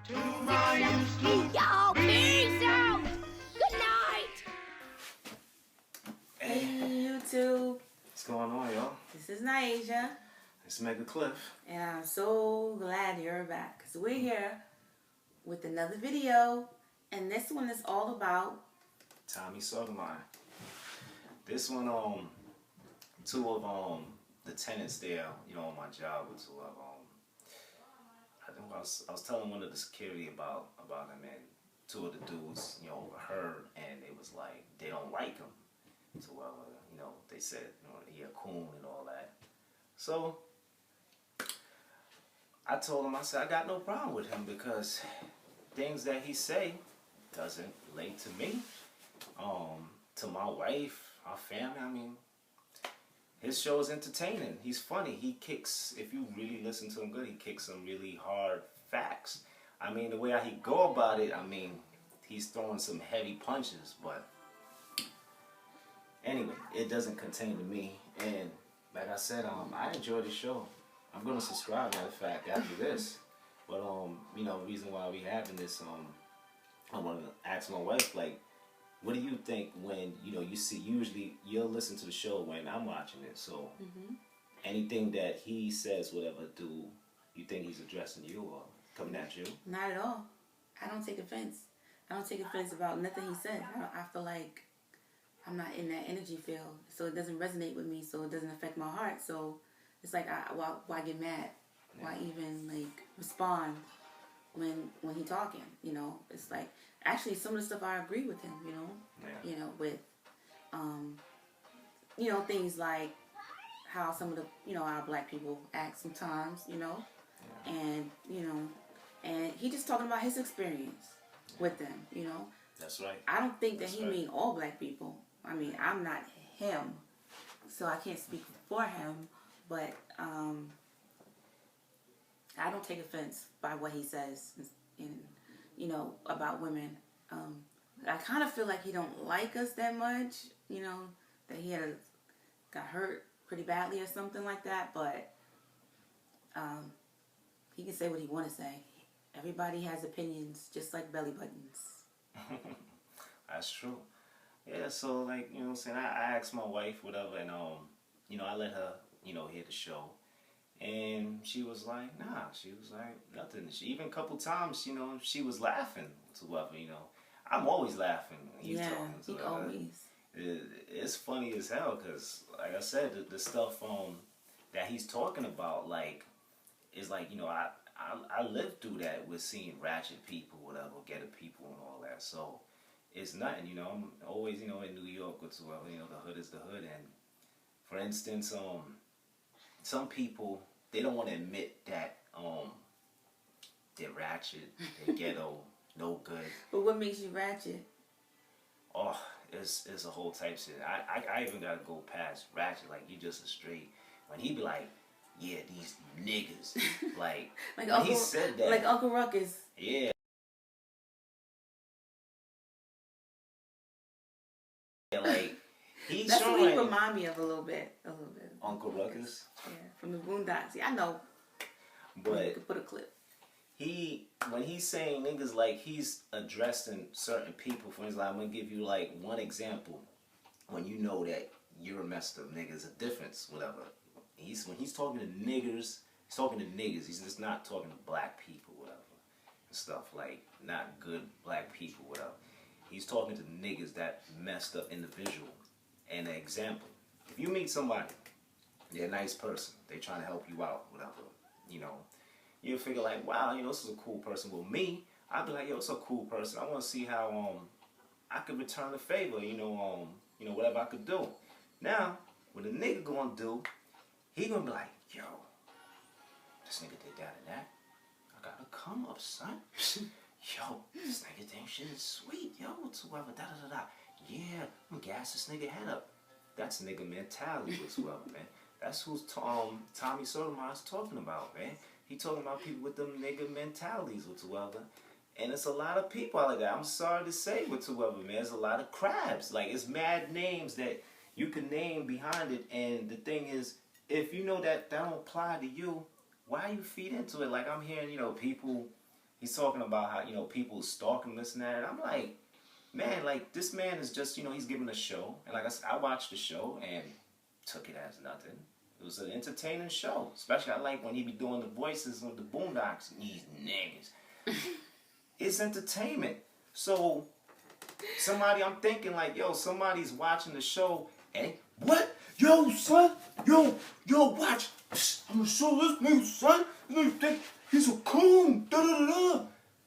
Y'all, peace out. Good night. Hey, YouTube. What's going on, y'all? This is Niasia. It's Mega Cliff. And I'm so glad you're back. Because we're here with another video. And this one is all about Tommysotomayor. This one, two of the tenants there, on my job with two of I think I was telling one of the security about him, and two of the dudes, overheard, and it was like they don't like him. So they said, he a coon and all that. So I told him, I said, I got no problem with him because things that he say doesn't relate to me, to my wife, our family. I mean, his show is entertaining. He's funny. He kicks, if you really listen to him good, he kicks some really hard facts. I mean, the way he go about it, I mean, he's throwing some heavy punches, but anyway, it doesn't pertain to me. And like I said, I enjoy the show. I'm gonna subscribe, matter of fact, after this. But the reason why we having this, I want to ask my wife, like, what do you think when you see? Usually, you'll listen to the show when I'm watching it. So, anything that he says, whatever, do you think he's addressing you or coming at you? Not at all. I don't take offense. I don't take offense about nothing he said. I feel like I'm not in that energy field, so it doesn't resonate with me. So it doesn't affect my heart. So it's like, why get mad? Yeah. Why even respond when he talking? It's like, actually some of the stuff I agree with him. Yeah. With things like how some of the our black people act sometimes. Yeah. And and he just talking about his experience with them. That's right. I don't think that he mean all black people. I mean, I'm not him, so I can't speak for him. But I don't take offense by what he says, about women. I kind of feel like he don't like us that much. That he got hurt pretty badly or something like that. But he can say what he want to say. Everybody has opinions, just like belly buttons. That's true. Yeah, so what I'm saying, I asked my wife whatever, and I let her hear the show, and she was like, nah, she was like nothing. She even a couple times she was laughing to whoever. I'm always laughing when he's talking to her. Always. It's funny as hell because, like I said, the stuff that he's talking about, is like I lived through that with seeing ratchet people, whatever, ghetto people and all that. So it's nothing, I'm always, in New York or whatever, the hood is the hood. And for instance, some people, they don't want to admit that they're ratchet, they're ghetto, no good. But what makes you ratchet? Oh, it's a whole type shit. I even gotta go past ratchet, like you just a straight. When he be like, yeah, these niggas, like Uncle, he said that, like Uncle Ruckus. Yeah. Like he's That's showing, what he remind me of a little bit. Uncle Ruckus. Yeah, from the Boondocks. Yeah, I know. But you could put a clip. When he's saying niggas, like he's addressing certain people. For instance, I'm gonna give you one example. When you know that you're a messed up nigga, there's a difference. Whatever. When he's talking to niggers, he's talking to niggas. He's just not talking to black people, whatever, and stuff not good black people, whatever. He's talking to niggas that messed up individual. And an example, if you meet somebody, they're a nice person, they trying to help you out, whatever, you'll figure like, wow, this is a cool person. Well, me, I'd be like, yo, it's a cool person. I want to see how I could return the favor, whatever I could do. Now, what a nigga gonna do, he gonna be like, yo, this nigga did that and that. I gotta come up, son. Yo, this nigga damn shit is sweet, yo, whatsoever, da-da-da-da. Yeah, I'm gonna gas this nigga head up. That's nigga mentality, whatsoever, man. That's who's Tommysotomayor is talking about, man. He talking about people with them nigga mentalities, whatsoever. And it's a lot of people out like that. I'm sorry to say, whatsoever, man. There's a lot of crabs. Like, it's mad names that you can name behind it. And the thing is, if you know that don't apply to you, why you feed into it? Like, I'm hearing, people, he's talking about how, you know, people stalking this and that. And I'm like, man, like, this man is just, you know, he's giving a show. And like I said, I watched the show and took it as nothing. It was an entertaining show. Especially I like when he be doing the voices of the Boondocks. These niggas. It's entertainment. So I'm thinking like, yo, somebody's watching the show and what? Yo, son, yo, watch. I'm gonna show this nigga, son. You think he's a coon? Da da da.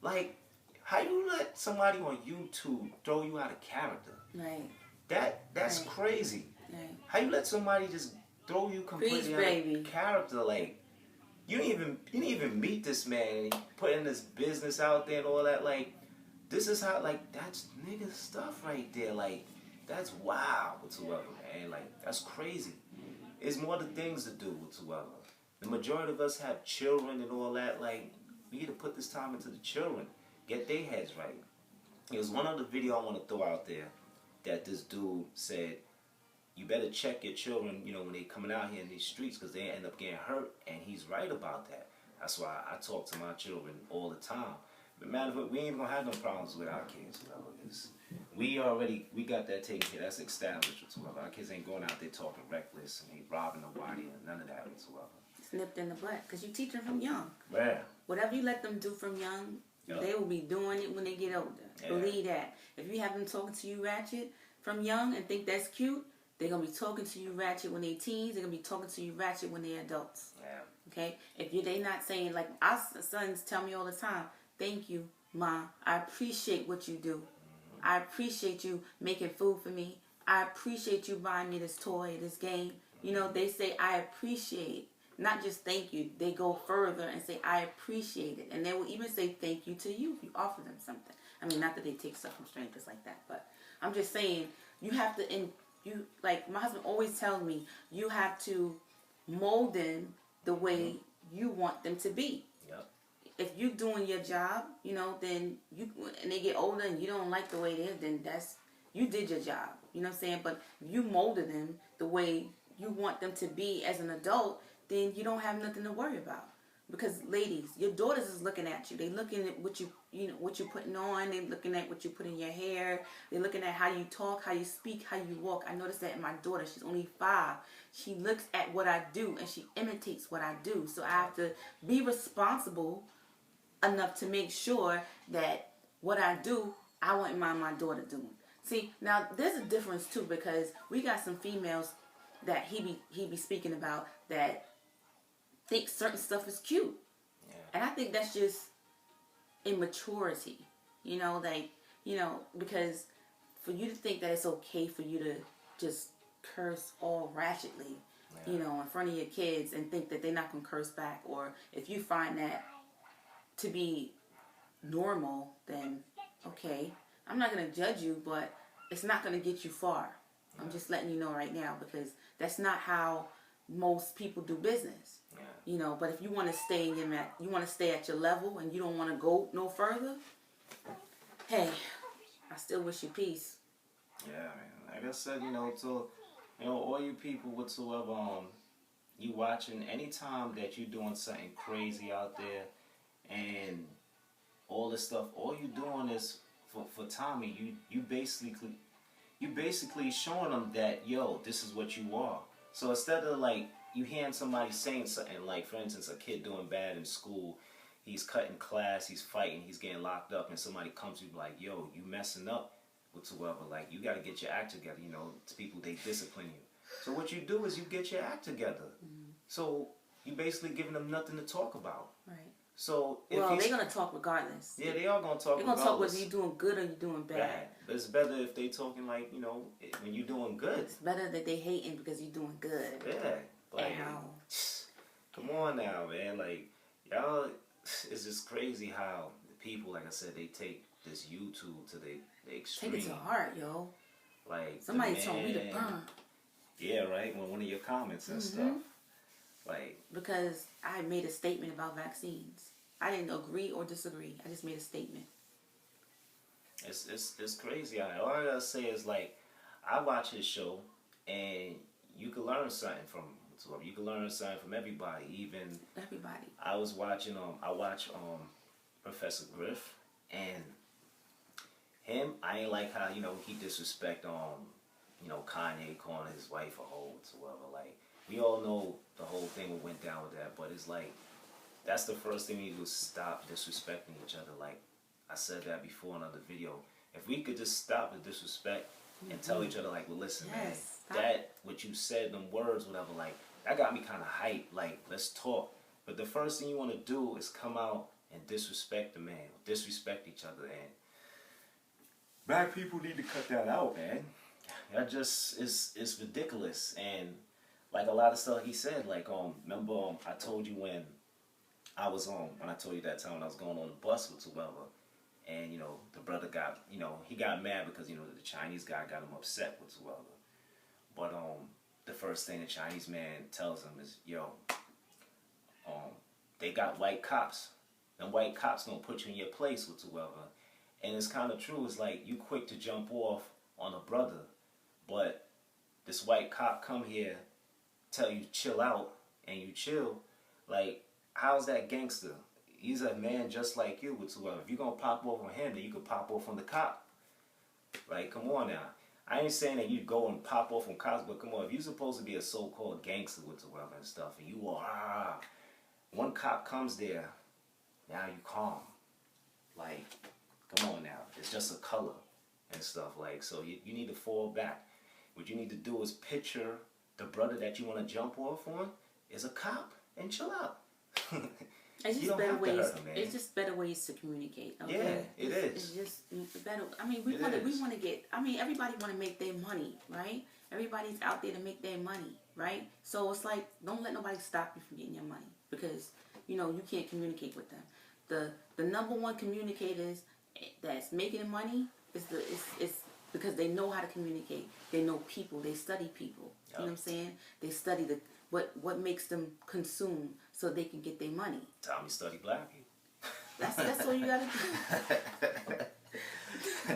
Like, how you let somebody on YouTube throw you out of character? Right. That's right. crazy. Right. How you let somebody just throw you completely out of character? Like, you didn't even meet this man and he putting this business out there and all that. Like, this is how, like, that's nigga stuff right there. Like, that's wild whatsoever, man. Like, that's crazy. There's more the things to do whatsoever. The majority of us have children and all that. Like, we need to put this time into the children. Get their heads right. There's one other video I want to throw out there that this dude said, you better check your children, you know, when they coming out here in these streets because they end up getting hurt. And he's right about that. That's why I talk to my children all the time. But matter of fact, we ain't gonna have no problems with our kids, whatever. We got that taken care. That's established whatsoever. Our kids ain't going out there talking reckless and ain't robbing nobody and none of that whatsoever. It's nipped in the butt because you teach them from young. Yeah. Whatever you let them do from young, they will be doing it when they get older. Yeah. Believe that. If you have them talking to you ratchet from young and think that's cute, they're gonna be talking to you ratchet when they teens. They're gonna be talking to you ratchet when they're adults. Yeah. Okay. If they not saying, like our sons tell me all the time, thank you, Ma. I appreciate what you do. I appreciate you making food for me. I appreciate you buying me this toy, this game. You know, they say, I appreciate. Not just thank you. They go further and say, I appreciate it. And they will even say thank you to you if you offer them something. I mean, not that they take stuff from strangers like that, but I'm just saying, you have to, like my husband always tells me, you have to mold them the way you want them to be. If you're doing your job, you know, then and they get older and you don't like the way they're, then you did your job. You know what I'm saying? But if you molded them the way you want them to be as an adult, then you don't have nothing to worry about. Because ladies, your daughters is looking at you. They looking at what what you're putting on. They looking at what you put in your hair. They're looking at how you talk, how you speak, how you walk. I noticed that in my daughter. She's only 5. She looks at what I do and she imitates what I do. So I have to be responsible enough to make sure that what I do, I wouldn't mind my daughter doing. See, now there's a difference too, because we got some females that he be speaking about that think certain stuff is cute. Yeah. And I think that's just immaturity. You know, like, you know, because for you to think that it's okay for you to just curse all ratchetly, you know, in front of your kids and think that they're not going to curse back, or if you find that to be normal, then okay, I'm not going to judge you, but it's not going to get you far. I'm just letting you know right now, because that's not how most people do business. You know, but if you want to stay at your level and you don't want to go no further, hey, I still wish you peace. Yeah, man. Like I said, you know, all you people whatsoever, you watching, anytime that you doing something crazy out there and all this stuff, all you doing is for Tommy, you basically showing them that, yo, this is what you are. So instead of like you hearing somebody saying something, like for instance a kid doing bad in school, he's cutting class, he's fighting, he's getting locked up, and somebody comes to you like, yo, you messing up whatsoever, like you got to get your act together. You know, to people, they discipline you. So what you do is you get your act together. So you basically giving them nothing to talk about. Right. So if they're gonna talk regardless. Yeah, they are gonna talk. They're gonna talk whether you're doing good or you're doing bad. But it's better if they talking like, you know, when you're doing good. It's better that they hating because you're doing good. Yeah. Like, come on now, man. Like, y'all, it's just crazy how the people, like I said, they take this YouTube to the extreme. Take it to heart, yo. Like, somebody told me to burn. Yeah, right. One of your comments and stuff. Like, because I made a statement about vaccines. I didn't agree or disagree. I just made a statement. It's crazy. All I gotta say is, like, I watch his show and you can learn something from him. So you can learn something from everybody. Even everybody. I was watching I watch Professor Griff, and him, I ain't like how, he disrespect Kanye calling his wife a hoe whatsoever. Like, we all know the whole thing what went down with that, but it's like, that's the first thing we need to do is stop disrespecting each other. Like I said that before in another video. If we could just stop the disrespect and tell each other, like, well, listen, man, that, what you said, them words, whatever, like, that got me kind of hyped. Like, let's talk. But the first thing you want to do is come out and disrespect the man, disrespect each other. And black people need to cut that out, man. That just is ridiculous. And like a lot of stuff he said, like, remember I told you when I was when I told you that time when I was going on the bus with whoever, and the brother got, he got mad because the Chinese guy got him upset with whoever. But the first thing the Chinese man tells him is, yo, they got white cops. Them white cops gonna put you in your place with whoever. And it's kind of true. It's like you quick to jump off on a brother, but this white cop come here, tell you chill out, and you chill. Like, how's that gangster? He's a man just like you whatsoever. If you're going to pop off on him, then you could pop off on the cop. Like, come on now. I ain't saying that you go and pop off on cops, but come on. If you're supposed to be a so-called gangster whatsoever and stuff, and you are, one cop comes there, now you calm. Like, come on now. It's just a color and stuff. Like, so you need to fall back. What you need to do is picture the brother that you want to jump off on is a cop and chill out. It's just better ways. It's just better ways to communicate. Okay? Yeah, it is. It's just better. I mean, we want to get. I mean, everybody want to make their money, right? Everybody's out there to make their money, right? So it's like, don't let nobody stop you from getting your money because you can't communicate with them. The number one communicators that's making money is because they know how to communicate. They know people. They study people. Yep. You know what I'm saying? They study what makes them consume so they can get their money. Tommy study black people. That's all you gotta do.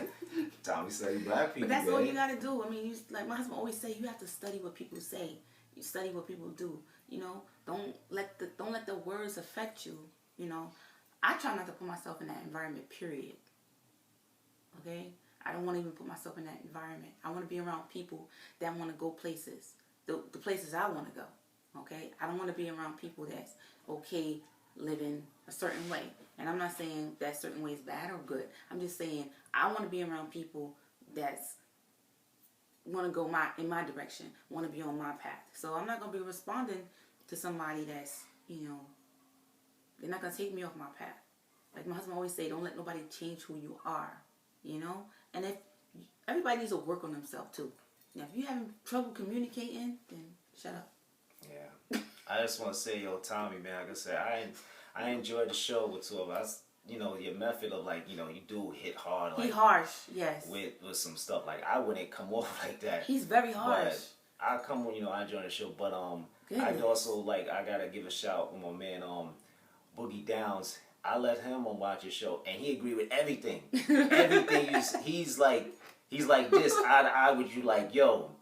Tommy study black people. But that's all you gotta do. I mean, like my husband always say, you have to study what people say. You study what people do. Don't let the words affect you. I try not to put myself in that environment. Period. Okay. I don't want to even put myself in that environment. I want to be around people that want to go places, the places I want to go. Okay? I don't want to be around people that's okay living a certain way. And I'm not saying that certain way is bad or good. I'm just saying I want to be around people that's want to go in my direction, want to be on my path. So I'm not going to be responding to somebody that's, they're not going to take me off my path. Like my husband always say, don't let nobody change who you are. And if everybody needs to work on themselves too. Now, if you're having trouble communicating, then shut up. Yeah, I just want to say, yo, Tommy, man, like I said, I enjoyed the show with two of us. Your method of like, you do hit hard. Like, he harsh, yes. With some stuff like I wouldn't come off like that. He's very harsh. But I come when I enjoy the show, but I also I gotta give a shout with my man Boogie Downs. I let him watch your show, and he agreed with everything. Everything he's like this eye to eye with you. Like, yo,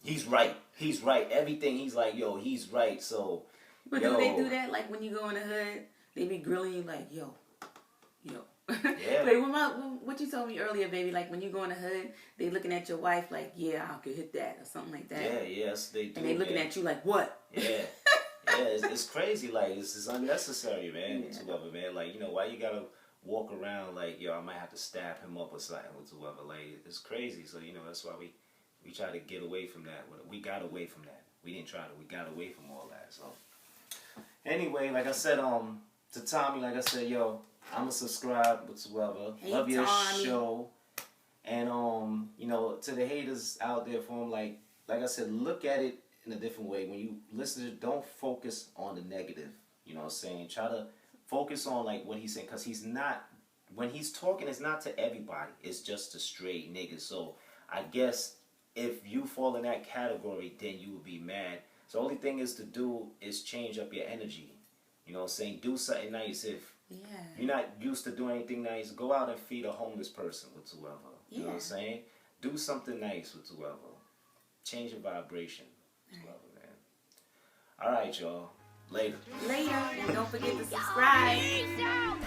he's right. He's right. Everything he's like, yo, he's right. So, but do they do that? Like when you go in the hood, they be grilling you like, yo. Yeah. Wait, what you told me earlier, baby? Like when you go in the hood, they looking at your wife like, yeah, I could hit that or something like that. Yeah, yes, they do. And they looking at you like, what? Yeah. Yeah, it's crazy. Like, it's unnecessary, man. Yeah. Whatsoever, man. Like, why you gotta walk around like, yo, I might have to stab him up or something whatsoever. Like, it's crazy. So, that's why we try to get away from that. We got away from that. We didn't try to. We got away from all that. So, anyway, like I said, to Tommy, like I said, yo, I'ma subscribe whatsoever. Hey, love your Tommy. show. And, to the haters out there for him, like I said, look at it in a different way. When you listen to it, don't focus on the negative. You know what I'm saying? Try to focus on like what he's saying, because when he's talking, it's not to everybody. It's just to straight niggas. So I guess if you fall in that category, then you would be mad. So the only thing is to do is change up your energy. You know what I'm saying? Do something nice. If you're not used to doing anything nice, go out and feed a homeless person whatsoever. You know what I'm saying? Do something nice whatsoever. Change your vibration. Whatsoever, man. All right, y'all. Later. And don't forget to subscribe. Peace out.